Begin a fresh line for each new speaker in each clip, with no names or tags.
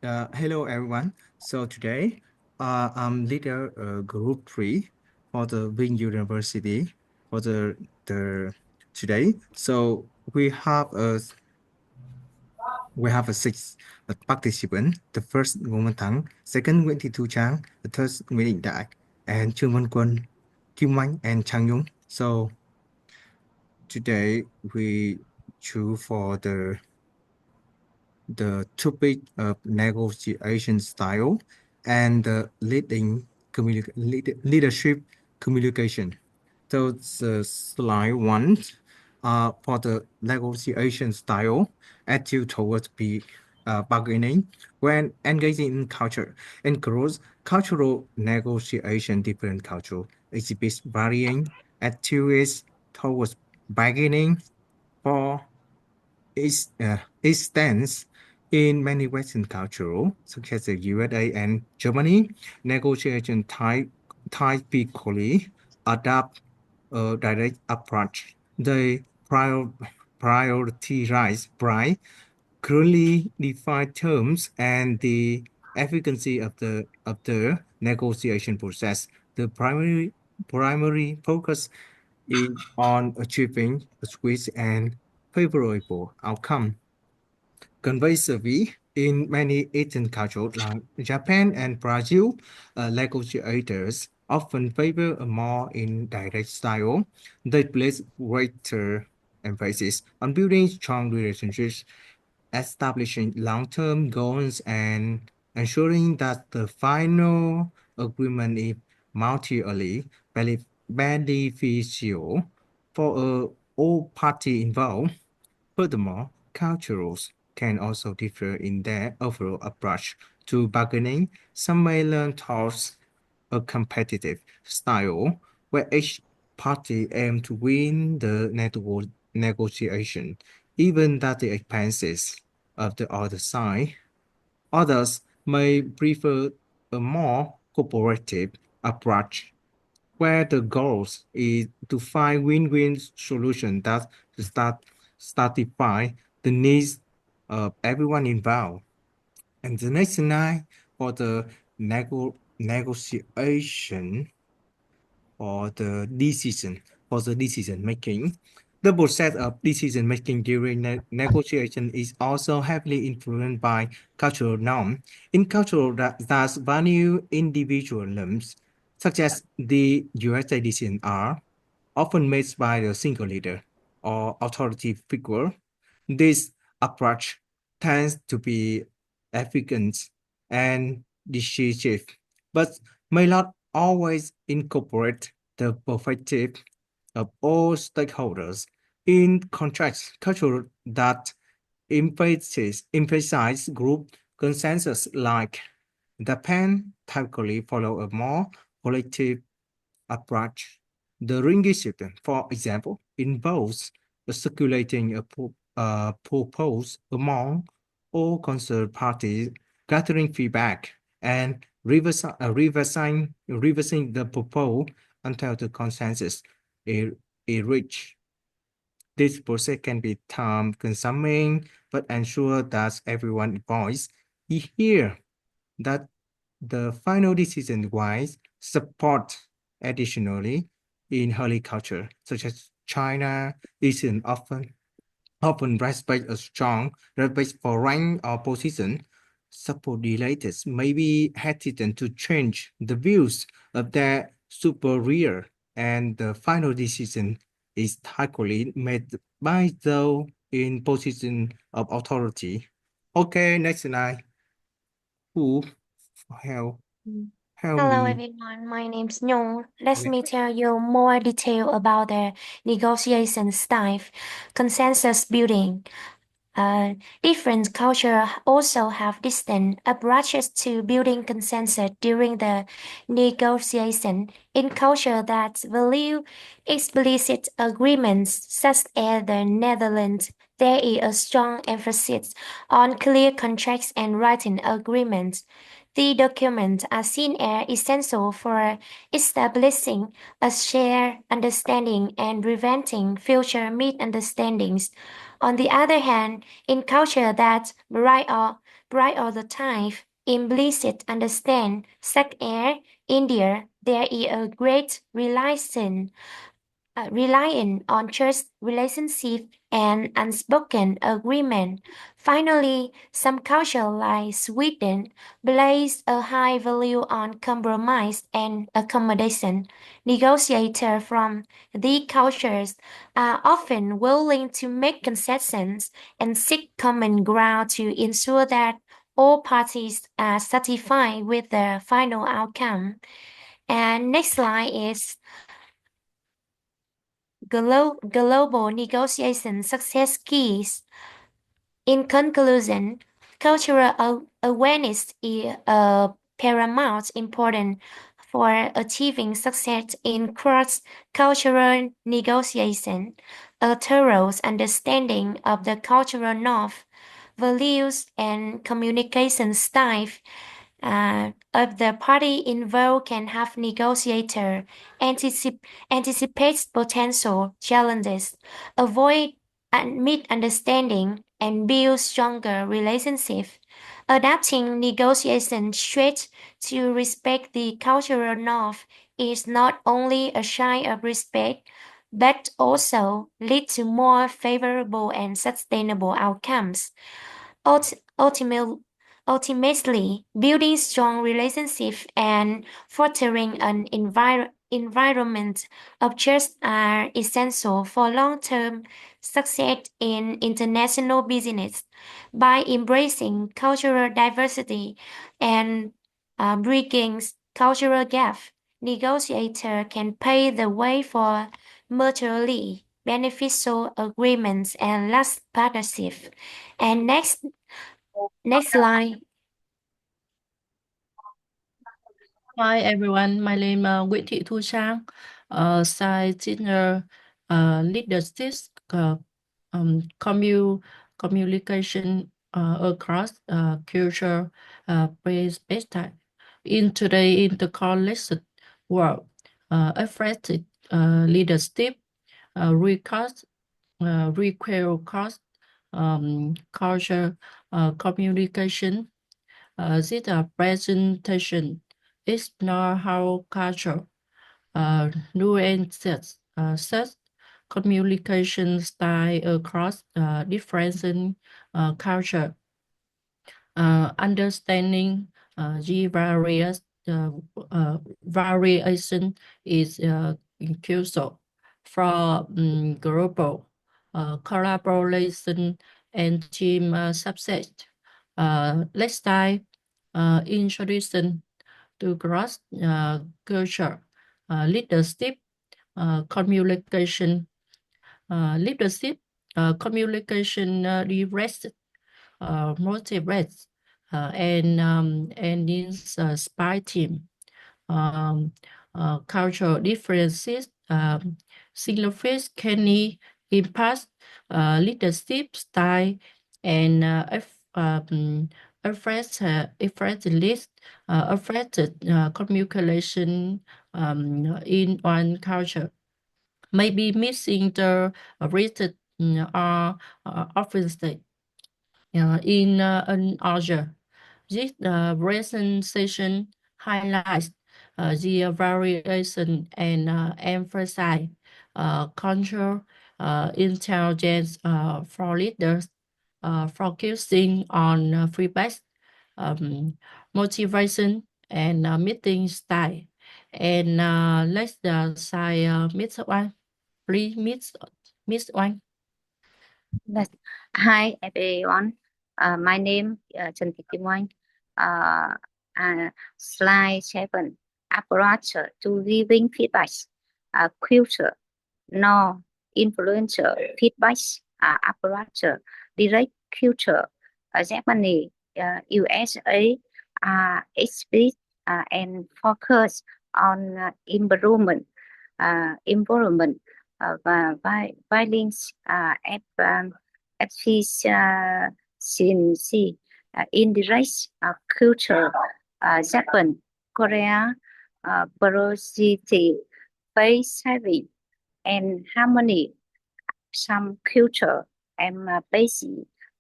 Hello everyone. So today, I'm leader group 3 for the Vinh University for the today. So we have a six participant. The first Ngô Văn Thắng, second Nguyễn Thị Thu Trang, the third Nguyễn Đình Đại, and Trương Văn Quân, Kim Anh, and Trang Nhung. So today we choose for the topic of negotiation style and leadership communication. So the slide one for the negotiation style attitude towards bargaining when engaging in culture includes cultural negotiation. Different culture exhibits varying attitudes towards bargaining. For it stands in many Western cultures, such as the USA and Germany. Negotiation typically adopt a direct approach. They prioritize price, clearly defined terms, and the efficacy of the negotiation process. The primary focus is on achieving a swift and favorable outcome. Conversely, in many Asian cultures like Japan and Brazil, negotiators often favor a more indirect style. They place greater emphasis on building strong relationships, establishing long-term goals, and ensuring that the final agreement is mutually beneficial for all parties involved. Furthermore, cultures can also differ in their overall approach to bargaining. Some may lean towards a competitive style where each party aims to win the negotiation, even at the expenses of the other side. Others may prefer a more cooperative approach where the goal is to find win-win solution that start satisfy the needs of everyone involved. And the next line for the negotiation for the decision making. The process of decision making during negotiation is also heavily influenced by cultural norms. In cultural that value individualism, such as the USA decisions are often made by a single leader or authority figure. This approach tends to be efficient and decisive, but may not always incorporate the perspective of all stakeholders. In contrast, culture that emphasize group consensus like Japan typically follow a more collective approach. The ringgit system, for example, involves circulating a proposal among all concerned parties, gathering feedback, and reversing the proposal until the consensus is reached. This process can be time-consuming, but ensure that everyone voice is here that the final decision-wise support. Additionally, in early culture, such as China, decision often respect a strong respect for rank or position. Subordinates may be hesitant to change the views of their superior, and the final decision is typically made by those in position of authority. Okay, next slide. Who help help
Hello
me?
everyone, my name's Nhung. Let
Yeah.
me tell you more detail about the negotiation style, consensus building. Different cultures also have distinct approaches to building consensus during the negotiation. In culture that value explicit agreements, such as the Netherlands, there is a strong emphasis on clear contracts and writing agreements. The documents are seen as essential for establishing a shared understanding and preventing future misunderstandings. On the other hand, in culture that bright all the time, implicit understand, such as India, there is a great relying on trust, relationship, and unspoken agreement. Finally, some cultures like Sweden place a high value on compromise and accommodation. Negotiators from these cultures are often willing to make concessions and seek common ground to ensure that all parties are satisfied with the final outcome. And next slide is global negotiation success keys. In conclusion, cultural awareness is paramount important for achieving success in cross-cultural negotiation. A thorough understanding of the cultural norms, values, and communication style of the party involved can help negotiator anticipate potential challenges, avoid misunderstanding, and build stronger relationships. Adapting negotiation straight to respect the cultural norm is not only a sign of respect, but also lead to more favorable and sustainable outcomes. Ultimately, ultimately, building strong relationships and fostering an environment of trust are essential for long-term success in international business. By embracing cultural diversity and bridging cultural gaps, negotiators can pave the way for mutually beneficial agreements and last partnerships. And next slide.
Hi everyone, my name is Nguyễn Thị Thu Trang, science teacher, leadership, communication across culture, space time. In today in the college world, effective leadership require cost, culture, communication. This presentation explore how culture nuances such communication style across different culture. Understanding the various variation is crucial for global collaboration and team success. Let's start introduction to cross culture leadership communication leadership communication direct motivates and needs spy team cultural differences signifies can impact leadership style and affected communication in one culture. Maybe missing the rated or offensive in another. This presentation highlights the variation and emphasize cultural intelligence for leaders, focusing on feedback, motivation, and meeting style. And let's say Miss Oanh, please, Miss Oanh.
Hi everyone, my name is Trần Thị Kim Oanh. Slide 7, approach to giving feedback, culture, no influencer feedback, approach, direct culture, Germany, USA, explicit and focus on environment và violence efficiency indirect culture, Japan, Korea, porosity, face saving, and harmony. Some culture am based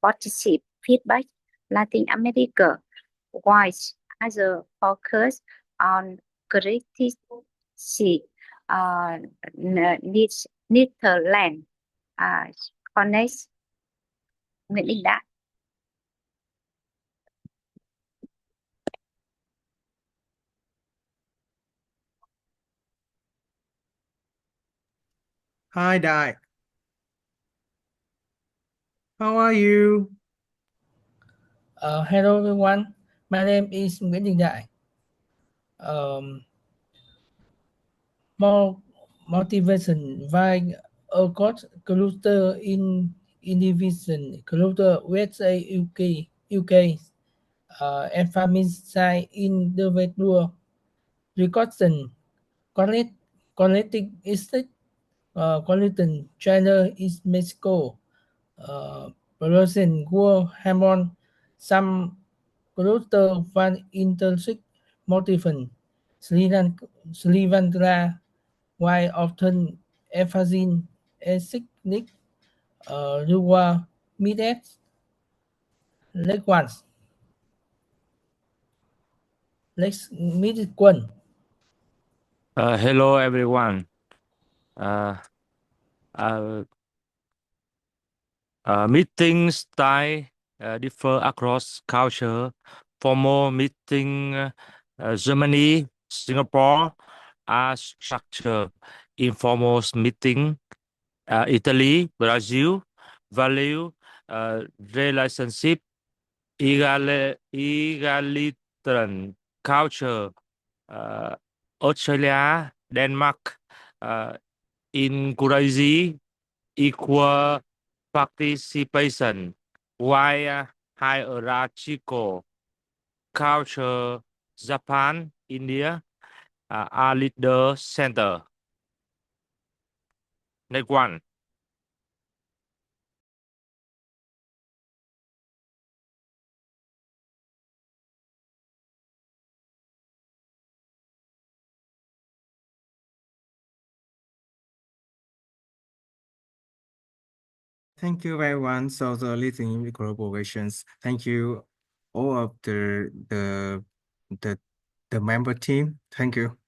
partnership feedback Latin America, while other focus on criticism Netherlands. Connect Nguyễn Đình Đại.
Hi, Dai. How are you?
Hello everyone, my name is Nguyễn Đình Đại. More motivation by a coach cluster in division cluster USA UK emphasize individual recognition collecting estate collecting China is Mexico Brazilian World Hamon some cluster van intersect motivation Sri Lanka while often emphasizing ethnic Ruwa Midex Lake Ones. Let's meet Quân.
Hello everyone. Uh, uh, Meeting style differ across culture. Formal meeting Germany, Singapore are structured. Informal meeting Italy, Brazil value relationship egalitarian culture. Australia, Denmark encourage equal participation, while hierarchical culture, Japan, India are leader center. Next one.
Thank you, everyone. So the listening collaborations. Thank you, all of the member team. Thank you.